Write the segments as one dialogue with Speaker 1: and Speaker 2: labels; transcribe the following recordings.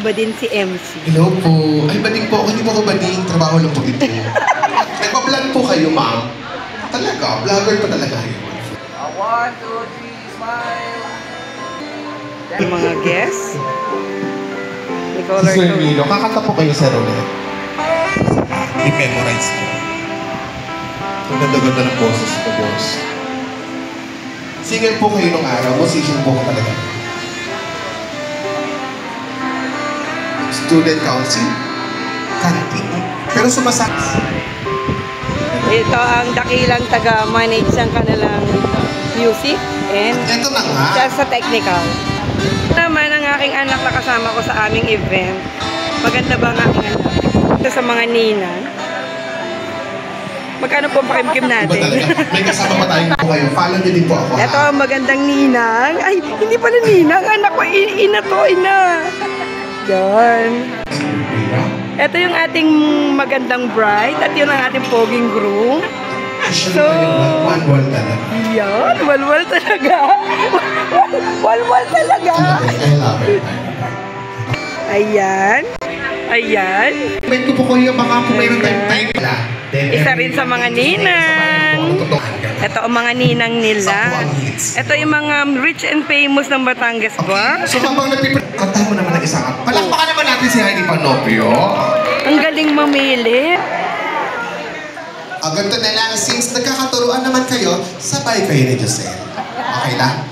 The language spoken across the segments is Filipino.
Speaker 1: bading si MC.
Speaker 2: Hello po. Ay, bading po ako. Hindi po ako bading. Trabaho lang po ito. Nagpa-vlog po kayo, ma'am. Talaga? Vlogger pa talaga kayo.
Speaker 3: 1, 2, 3, smile.
Speaker 1: Yung mga guests. May color
Speaker 2: Sir
Speaker 1: to.
Speaker 2: Milo, kakanta po kayo sa roulette. I-memorize ko. Ang ganda-ganda ng boses ko, boss. Singer po kayo nung araw. Musician po ko talaga. Student council. Kanti. Pero sumasaks.
Speaker 1: Ito ang dakilang taga-manage ng kanilang music and
Speaker 2: Ito na nga.
Speaker 1: siya sa technical. Naman ang aking anak na kasama ko sa aming event. Maganda ba ang aking anak? Ito sa mga ninang. Magkano po ang pakimkim
Speaker 2: Iba
Speaker 1: natin?
Speaker 2: talaga. May kasama pa tayo po kayo. Follow niyo din po ako.
Speaker 1: Ito ang magandang ninang. Ay, hindi pala ninang. Anak ko, ina to, ina. Yan. Ito yung ating magandang bride at yun ang ating poging groom.
Speaker 2: So, one talaga.
Speaker 1: Yan, walwal talaga. Walwal talaga.
Speaker 2: I love it.
Speaker 1: Ayan. Ayan.
Speaker 2: Comment ko po kayo baka po mayroon tayong time pala.
Speaker 1: Isa rin sa mga ninang. Ito ang mga ninang nila. Ito yung mga rich and famous ng Batangas ba?
Speaker 2: So habang kanta mo naman ang isang palakpakan naman natin si Heidi Panopio.
Speaker 1: Ang galing mamili.
Speaker 2: Ganito na lang, since nagkakaturuan naman kayo, sabay kayo ni Giselle. Okay lang?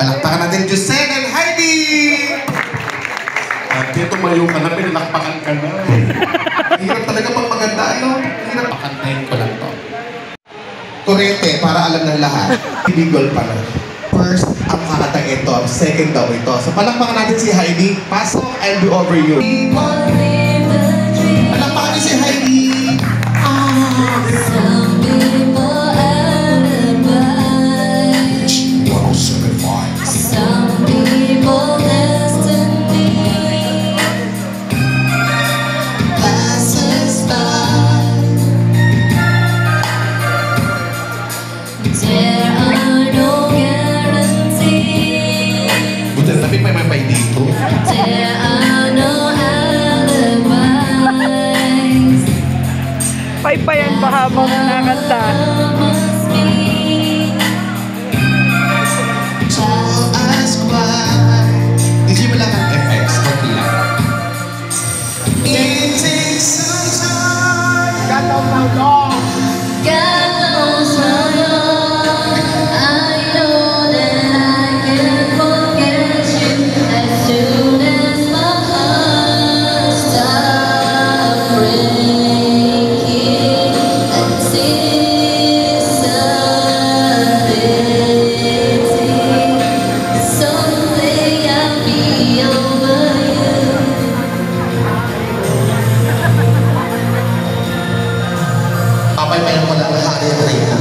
Speaker 2: Palakpakan natin Giselle and Heidi! Ate, tumayo ka na, pinalakpakan ka na. Hirap talaga pang maganda, ano? Hirap. Pakantahin ko lang to. Kurete, para alam ng lahat. Bigol pa na. First, ang kakanta ito. Second daw ito. So palakpakan natin si Heidi. Pasok, I'll be over you. Palakpakan natin si Heidi.
Speaker 4: Some people alibi.
Speaker 2: 107.5.
Speaker 4: Some people destiny. Passes by. There are no guarantees.
Speaker 2: Buti na tabi may dito.
Speaker 4: There are no alibis.
Speaker 1: Paypayan pa habang nakanta.
Speaker 4: Must be.
Speaker 2: I'll ask why. Hindi mo lang ang FX, konti lang. It takes some time. God knows how long.
Speaker 4: God knows how long. I know that I can forget you as soon as my heart stops breaking and sees something. Someday I'll be over you.
Speaker 2: Papay-payan ko lang ang hari at reyna.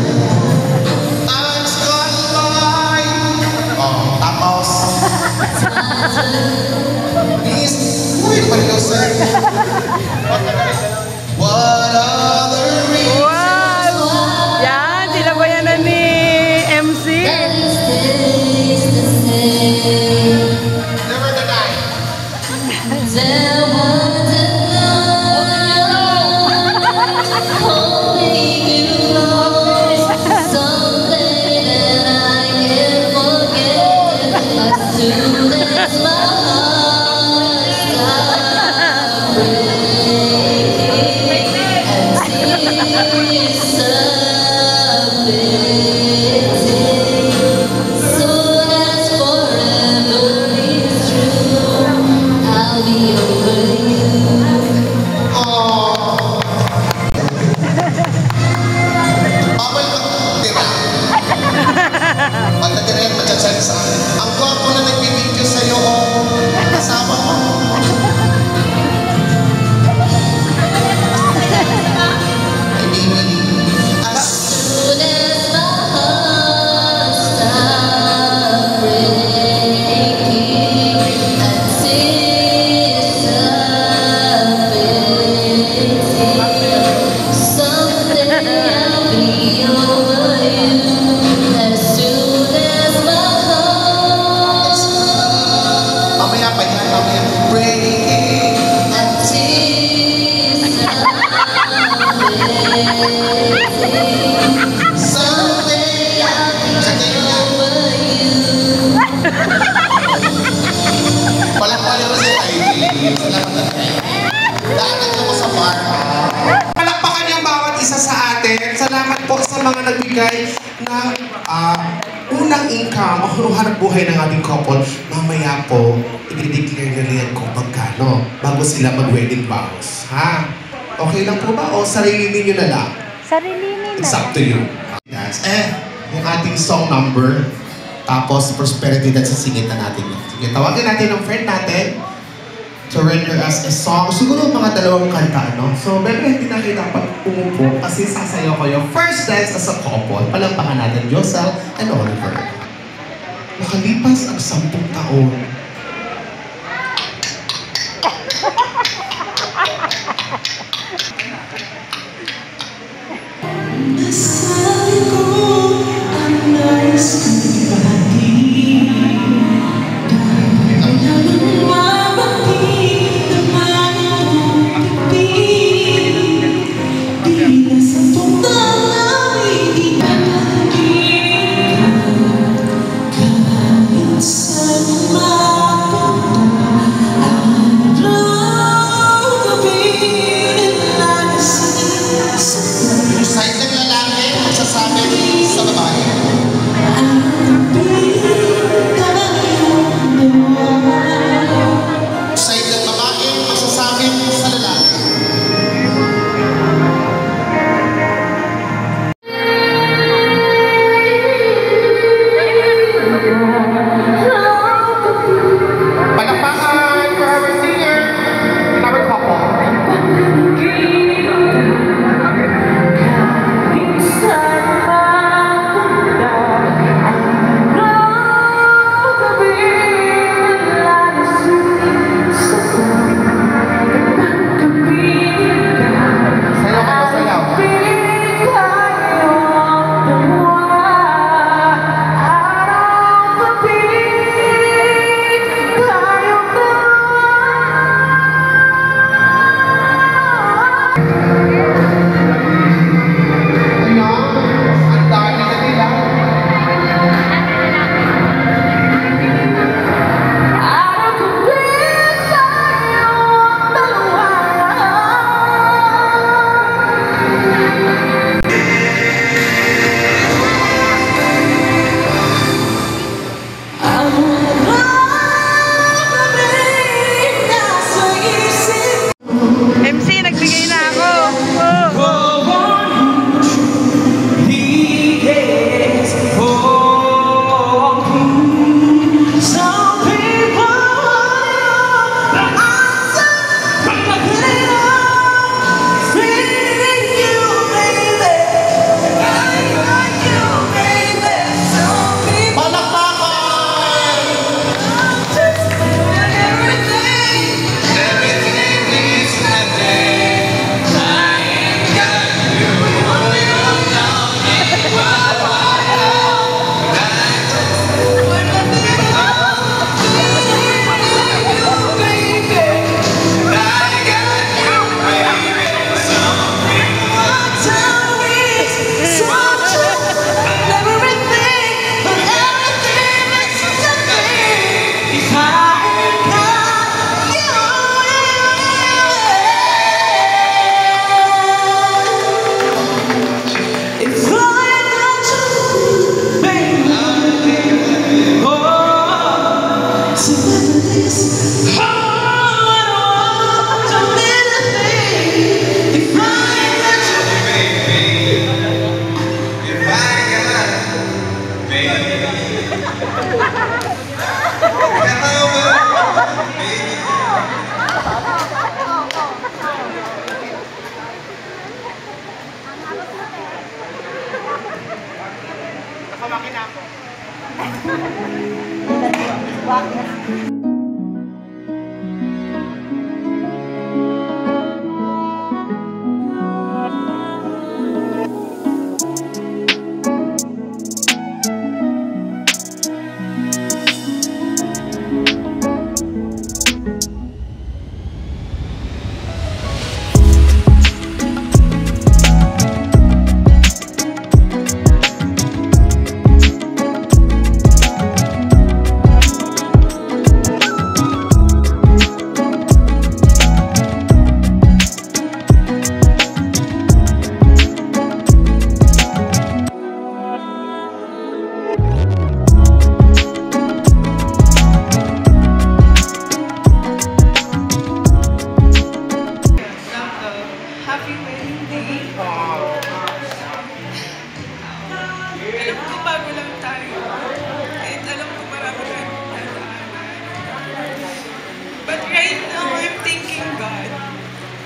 Speaker 2: Time's gone by. Oh, tapos. Please. Uy, paligaw sa'yo. What other reason?
Speaker 1: Wow! Yan, sila ba yan na ni MC?
Speaker 4: And it stays the same.
Speaker 2: Never deny.
Speaker 4: There was another holding you close. Someday that I can forget as soon as my heart stops breaking and sees something. Soon as forever is true, I'll be over you.
Speaker 2: Oh. Babay ka, tira. Pagkatira yan, matsatsan sa akin. Ang gwapo na nagbibideo sa'yo, oh. Kasama mo. Ay, baby. As
Speaker 4: Soon as my heart stops breaking and sees something, someday I'll be over you. As soon as my heart
Speaker 2: mamaya pa yan, mamaya. Breaking. Salamat kayo. Daanan ako sa bar. Palakpakan niyo ang bawat isa sa atin. Salamat po sa mga nagbigay ng unang income o hanap buhay ng ating couple. Mamaya po, i-declare nila yan kung magkano bago sila mag-wedding vows. Ha? Okay lang po ba? O sarili ninyo na lang?
Speaker 5: Sarili nila.
Speaker 2: It's up to you. Yes. Yung ating song number, tapos prosperity, that's sisingit na natin yun. Sige, tawagin natin ang friend natin to render us a song. Siguro mga dalawang kanta, no? So, bebe, hindi na kayo dapat umupo kasi sasayaw ko yung first dance as a couple. Palampakan natin, Josel and Oliver. Nakalipas ang 10 taon.
Speaker 4: Nasabi ko ang nais kong ibahagi. Dahil nalang mabati naman ang pipig. Di na sa tuntang awit ibahagi. Kahit saan mapunta, araw-gabi naglalasa.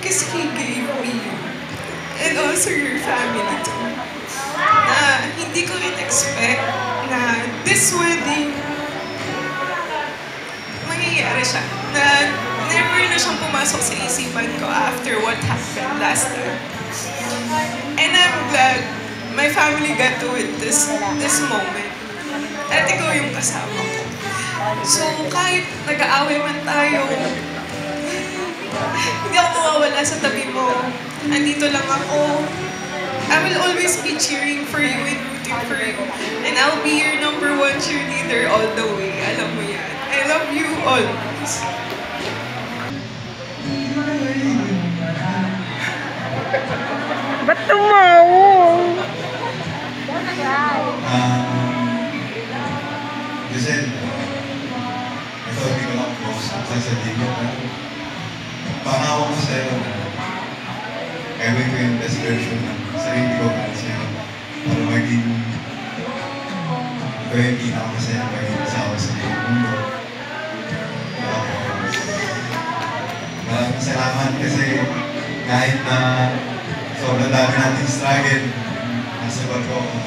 Speaker 5: because He gave me you. And also your family too. Na hindi ko rin expect na this wedding, mangyayari siya. Na never na siyang pumasok sa isipan ko after what happened last time. And I'm glad my family got to witness this moment. At ikaw yung kasama ko. So kahit nag-aaway man tayo, hindi ako mawawala sa tabi mo. Andito lang ako. I will always be cheering for you and rooting for you. And I'll be your #1 cheerleader all the way. Alam mo yan. I love you always.
Speaker 1: Ba't tumawa?
Speaker 6: Giselle, ito hindi ko lang po sasabihin ko. Pangako ko sa'yo na gawin ko yung best version ng sarili ko para sa'yo. Para maging ikaw yung pinakamasaya maging asawa sa buong mundo. Maraming salamat kasi kahit na sobrang dami nating struggle, nasa barko ako,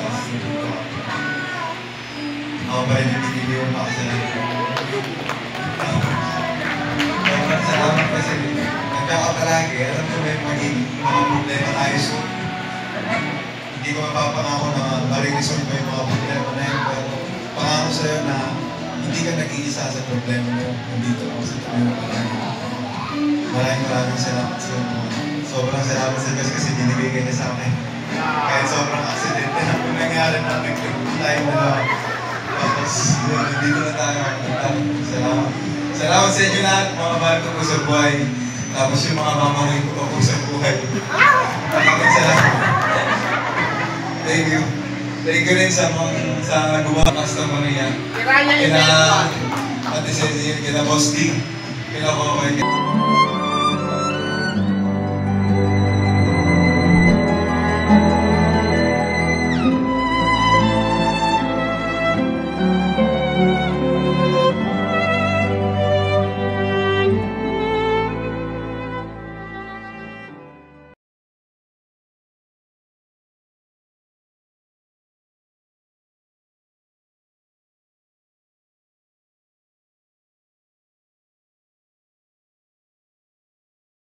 Speaker 6: ako pa rin yung pinili yung makasalanan ko. Sobrang salamat kasi nagkakapalagi. Alam ko may maging mga problema tayo soon. Hindi ko mapapangako na mariresolve ko yung mga problema na yun. Pero pangako sa'yo na hindi ka nag-iisa sa problema mo. Nandito ako sa tayo na palagi. Maraming salamat sa sobrang salamat sa Diyos kasi binigay ka niya sa akin. Kahit sobrang aksidente na kung nangyari na nag-click tayo na lang. Tapos, dito na tayo. Salamat. Salamat sa inyo lahat, mga mahal ko po sa buhay. Tapos yung mga mamangin ko po sa buhay. Maraming salamat. Thank you. Thank you rin sa gumakas na mo na yan. Kina Ate Cecil, kina Boss D, kina Kokoy.